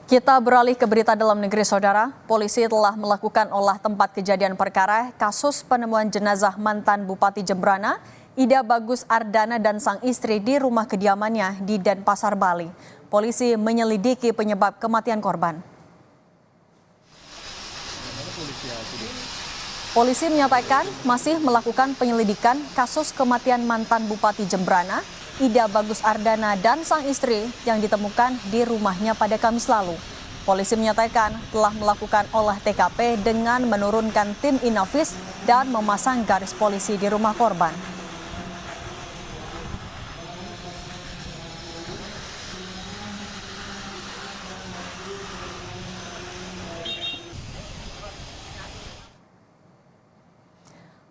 Kita beralih ke berita dalam negeri, Saudara. Polisi telah melakukan olah tempat kejadian perkara kasus penemuan jenazah mantan Bupati Jembrana, Ida Bagus Ardana dan sang istri di rumah kediamannya di Denpasar, Bali. Polisi menyelidiki penyebab kematian korban. Polisi menyatakan masih melakukan penyelidikan kasus kematian mantan Bupati Jembrana, Ida Bagus Ardana dan sang istri yang ditemukan di rumahnya pada Kamis lalu. Polisi menyatakan telah melakukan olah TKP dengan menurunkan tim Inavis dan memasang garis polisi di rumah korban.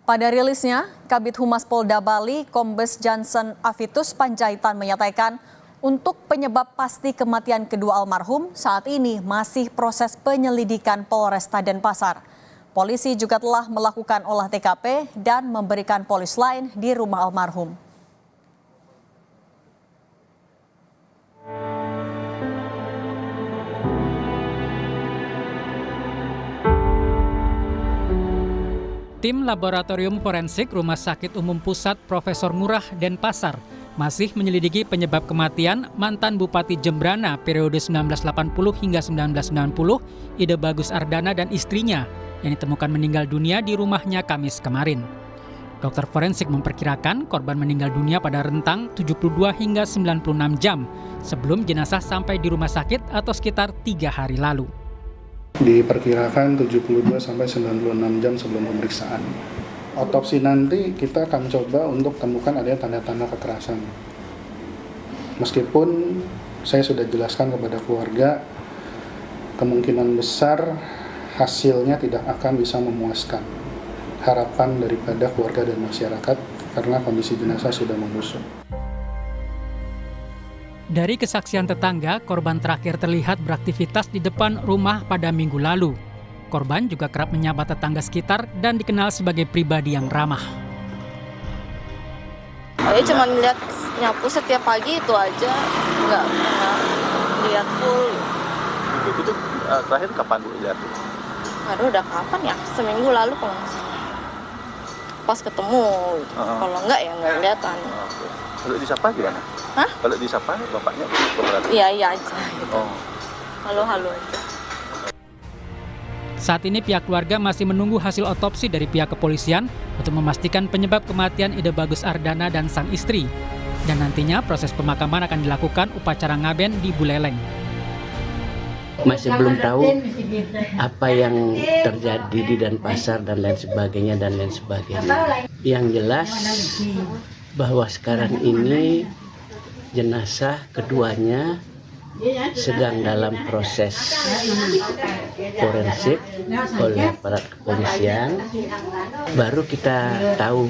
Pada rilisnya, Kabid Humas Polda Bali, Kombes Johnson Avitus Panjaitan menyatakan untuk penyebab pasti kematian kedua almarhum saat ini masih proses penyelidikan Polresta Denpasar. Polisi juga telah melakukan olah TKP dan memberikan polis lain di rumah almarhum. Tim Laboratorium Forensik Rumah Sakit Umum Pusat Profesor Ngurah Denpasar masih menyelidiki penyebab kematian mantan Bupati Jembrana periode 1980 hingga 1990, Ida Bagus Ardana dan istrinya yang ditemukan meninggal dunia di rumahnya Kamis kemarin. Dokter forensik memperkirakan korban meninggal dunia pada rentang 72 hingga 96 jam sebelum jenazah sampai di rumah sakit atau sekitar 3 hari lalu. Diperkirakan 72 sampai 96 jam sebelum pemeriksaan. Otopsi nanti kita akan coba untuk temukan adanya tanda-tanda kekerasan. Meskipun saya sudah jelaskan kepada keluarga, kemungkinan besar hasilnya tidak akan bisa memuaskan harapan daripada keluarga dan masyarakat karena kondisi jenazah sudah membusuk. Dari kesaksian tetangga, korban terakhir terlihat beraktivitas di depan rumah pada minggu lalu. Korban juga kerap menyapa tetangga sekitar dan dikenal sebagai pribadi yang ramah. Saya cuma lihat nyapu setiap pagi itu aja, nggak pernah lihat full. Itu terakhir kapan Bu lihat? Aduh, udah kapan ya? Seminggu lalu kalau nggak salah. Pas ketemu, kalau nggak ya nggak kelihatan. Kalau disapa gimana? Hah? Kalau disapa bapaknya berarti? Iya aja. Gitu. Oh. Halo aja. Saat ini pihak keluarga masih menunggu hasil otopsi dari pihak kepolisian untuk memastikan penyebab kematian Ida Bagus Ardana dan sang istri. Dan nantinya proses pemakaman akan dilakukan upacara ngaben di Buleleng. Masih belum tahu apa yang terjadi di Denpasar dan lain sebagainya. Yang jelas bahwa sekarang ini jenazah keduanya sedang dalam proses forensik oleh aparat kepolisian. Baru kita tahu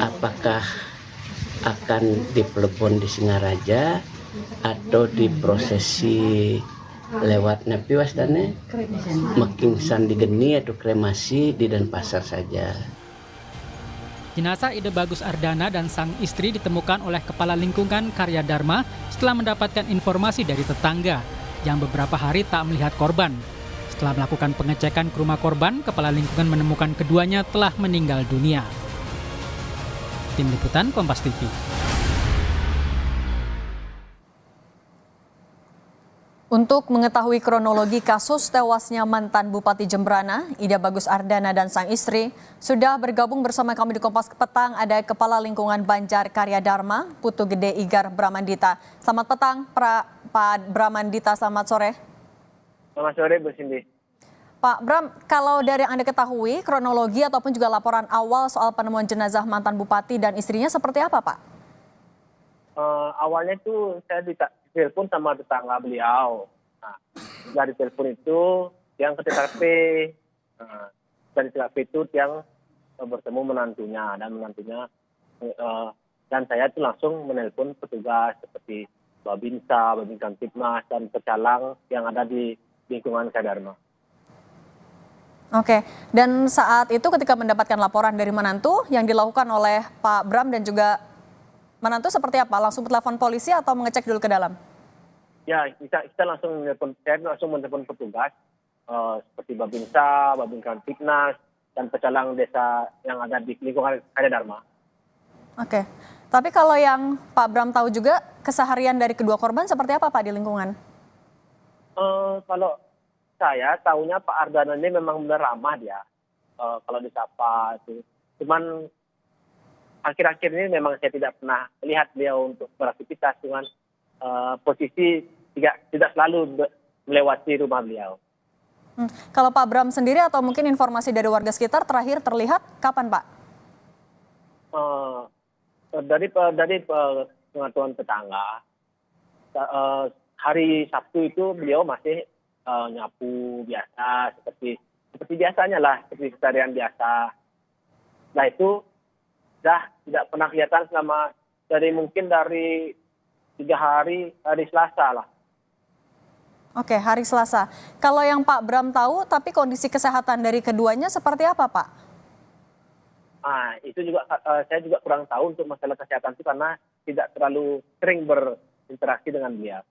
apakah akan dipelebon di Singaraja atau diprosesi lewat nepi wasdane makin sandigeni atau kremasi di Denpasar saja. Jenazah Ida Bagus Ardana dan sang istri ditemukan oleh Kepala Lingkungan Karya Dharma setelah mendapatkan informasi dari tetangga yang beberapa hari tak melihat korban. Setelah melakukan pengecekan ke rumah korban, Kepala Lingkungan menemukan keduanya telah meninggal dunia. Tim Liputan Kompas TV. Untuk mengetahui kronologi kasus tewasnya mantan Bupati Jembrana, Ida Bagus Ardana dan sang istri, sudah bergabung bersama kami di Kompas Petang ada Kepala Lingkungan Banjar Karya Dharma, Putu Gede Igar Bramandita. Selamat petang, Pak Bramandita, selamat sore. Selamat sore, Bu Cindy. Pak Bram, kalau dari yang Anda ketahui, kronologi ataupun juga laporan awal soal penemuan jenazah mantan Bupati dan istrinya seperti apa, Pak? Awalnya itu saya ditelepon sama tetangga beliau. Nah, dari telepon itu yang ke TKP. Dari TKP itu yang bertemu menantunya dan saya itu langsung menelpon petugas seperti Babinsa, Babin Kamtipmas dan pecalang yang ada di lingkungan Dharma. Oke, dan saat itu ketika mendapatkan laporan dari menantu yang dilakukan oleh Pak Bram dan juga menantu seperti apa? Langsung telepon polisi atau mengecek dulu ke dalam? Ya, kita langsung menelpon, saya langsung menelpon petugas seperti Babinsa, Babin Kamtipnas, dan pecalang desa yang ada di lingkungan Karya Dharma. Oke, tapi kalau yang Pak Bram tahu juga keseharian dari kedua korban seperti apa Pak di lingkungan? Kalau saya tahunya Pak Ardana ini memang benar ramah dia. Kalau disapa itu. Cuman akhir-akhir ini memang saya tidak pernah lihat beliau untuk beraktivitas dengan posisi tidak selalu melewati rumah beliau. Kalau Pak Bram sendiri atau mungkin informasi dari warga sekitar terakhir terlihat kapan Pak? Dari pengetahuan tetangga, hari Sabtu itu beliau masih nyapu biasa seperti biasanya lah, seperti keseharian biasa. Nah itu sudah tidak pernah kelihatan selama dari 3 hari Selasa lah. Oke, hari Selasa. Kalau yang Pak Bram tahu, tapi kondisi kesehatan dari keduanya seperti apa Pak? Itu juga saya juga kurang tahu untuk masalah kesehatan itu karena tidak terlalu sering berinteraksi dengan beliau.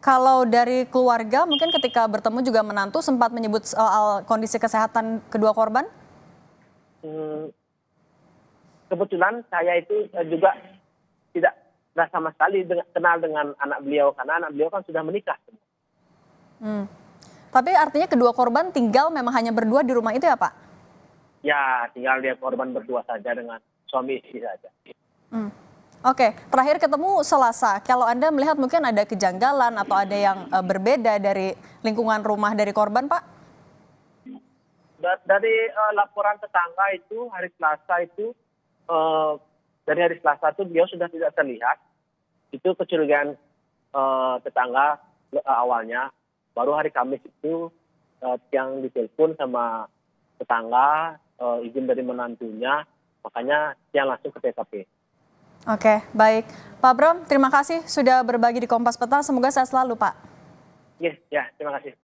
Kalau dari keluarga mungkin ketika bertemu juga menantu sempat menyebut soal kondisi kesehatan kedua korban? Kebetulan saya itu juga tidak sama sekali kenal dengan anak beliau karena anak beliau kan sudah menikah. Tapi artinya kedua korban tinggal memang hanya berdua di rumah itu ya Pak? Ya, tinggal dia korban berdua saja dengan suami istri saja. Oke, terakhir ketemu Selasa. Kalau Anda melihat mungkin ada kejanggalan atau ada yang berbeda dari lingkungan rumah dari korban, Pak? Dari laporan tetangga itu hari Selasa itu dari hari Selasa itu beliau sudah tidak terlihat. Itu kecurigaan tetangga awalnya. Baru hari Kamis itu yang ditelepon sama tetangga izin dari menantunya, makanya yang langsung ke TKP. Oke, baik. Pak Bram, terima kasih sudah berbagi di Kompas Petang. Semoga sehat selalu, Pak. Ya, terima kasih.